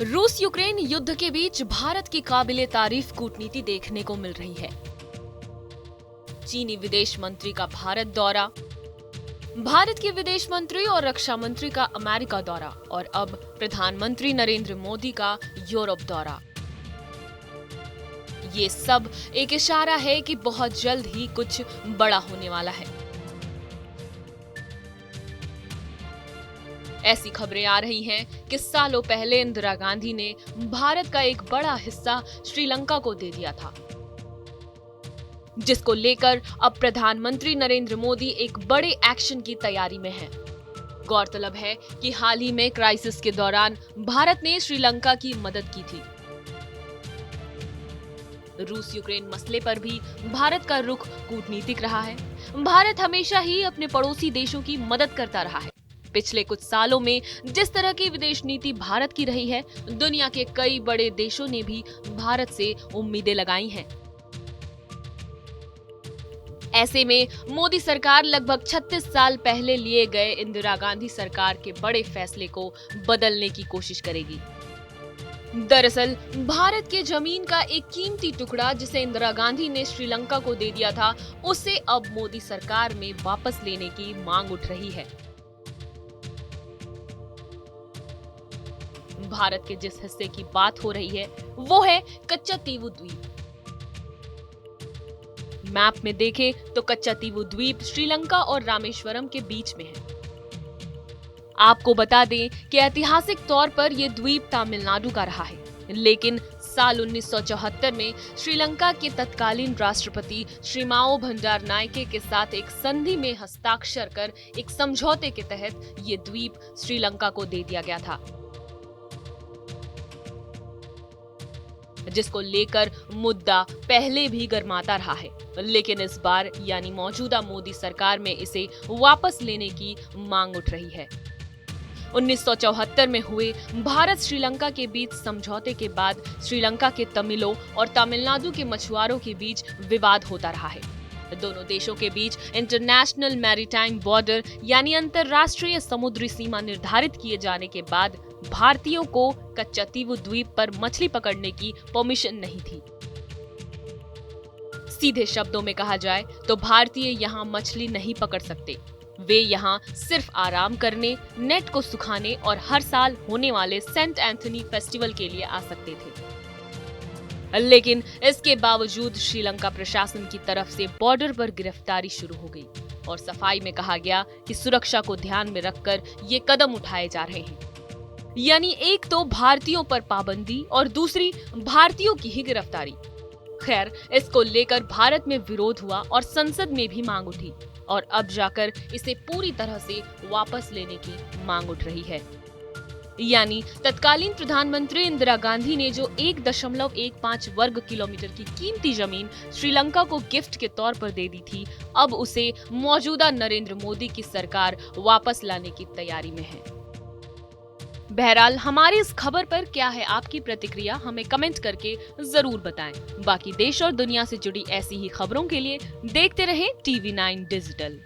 रूस यूक्रेन युद्ध के बीच भारत की काबिले तारीफ कूटनीति देखने को मिल रही है। चीनी विदेश मंत्री का भारत दौरा, भारत के विदेश मंत्री और रक्षा मंत्री का अमेरिका दौरा और अब प्रधानमंत्री नरेंद्र मोदी का यूरोप दौरा। ये सब एक इशारा है कि बहुत जल्द ही कुछ बड़ा होने वाला है। ऐसी खबरें आ रही हैं कि सालों पहले इंदिरा गांधी ने भारत का एक बड़ा हिस्सा श्रीलंका को दे दिया था, जिसको लेकर अब प्रधानमंत्री नरेंद्र मोदी एक बड़े एक्शन की तैयारी में हैं। गौरतलब है कि हाल ही में क्राइसिस के दौरान भारत ने श्रीलंका की मदद की थी। रूस यूक्रेन मसले पर भी भारत का रुख कूटनीतिक रहा है। भारत हमेशा ही अपने पड़ोसी देशों की मदद करता रहा है। पिछले कुछ सालों में जिस तरह की विदेश नीति भारत की रही है, दुनिया के कई बड़े देशों ने भी भारत से उम्मीदें लगाई हैं। ऐसे में मोदी सरकार लगभग 36 साल पहले लिए गए इंदिरा गांधी सरकार के बड़े फैसले को बदलने की कोशिश करेगी। दरअसल भारत के जमीन का एक कीमती टुकड़ा जिसे इंदिरा गांधी ने श्रीलंका को दे दिया था, उसे अब मोदी सरकार में वापस लेने की मांग उठ रही है। भारत के जिस हिस्से की बात हो रही है वो है कच्चातीवू द्वीप। मैप में देखें तो कच्चातीवू द्वीप श्रीलंका और रामेश्वरम के बीच में है। आपको बता दें कि ऐतिहासिक तौर पर यह द्वीप तमिलनाडु का रहा है, लेकिन साल 1974 में श्रीलंका के तत्कालीन राष्ट्रपति श्रीमाओ भंडारनायके के साथ एक संधि में हस्ताक्षर कर एक समझौते के तहत ये द्वीप श्रीलंका को दे दिया गया था, जिसको लेकर मुद्दा पहले भी गर्माता रहा है। लेकिन इस बार यानी मौजूदा मोदी सरकार में इसे वापस लेने की मांग उठ रही है। 1974 में हुए भारत श्रीलंका के बीच समझौते के बाद श्रीलंका के तमिलों और तमिलनाडु के मछुआरों के बीच विवाद होता रहा है। दोनों देशों के बीच इंटरनेशनल मैरीटाइम बॉर्डर यानी अंतरराष्ट्रीय समुद्री सीमा निर्धारित किए जाने के बाद भारतीयों को कच्चातीवू द्वीप पर मछली पकड़ने की परमिशन नहीं थी। सीधे शब्दों में कहा जाए तो भारतीय यहाँ मछली नहीं पकड़ सकते। वे यहाँ सिर्फ आराम करने, नेट को सुखाने और हर साल होने वाले सेंट एंथनी फेस्टिवल के लिए आ सकते थे। लेकिन इसके बावजूद श्रीलंका प्रशासन की तरफ से बॉर्डर पर गिरफ्तारी शुरू हो गई और सफाई में कहा गया कि सुरक्षा को ध्यान में रखकर ये कदम उठाए जा रहे हैं। यानी एक तो भारतीयों पर पाबंदी और दूसरी भारतीयों की ही गिरफ्तारी। खैर, इसको लेकर भारत में विरोध हुआ और संसद में भी मांग उठी और अब जाकर इसे पूरी तरह से वापस लेने की मांग उठ रही है। यानी तत्कालीन प्रधानमंत्री इंदिरा गांधी ने जो 1.15 वर्ग किलोमीटर की कीमती जमीन श्रीलंका को गिफ्ट के तौर पर दे दी थी, अब उसे मौजूदा नरेंद्र मोदी की सरकार वापस लाने की तैयारी में है। बहरहाल हमारी इस खबर पर क्या है आपकी प्रतिक्रिया, हमें कमेंट करके जरूर बताएं। बाकी देश और दुनिया से जुड़ी ऐसी ही खबरों के लिए देखते रहें TV9 डिजिटल।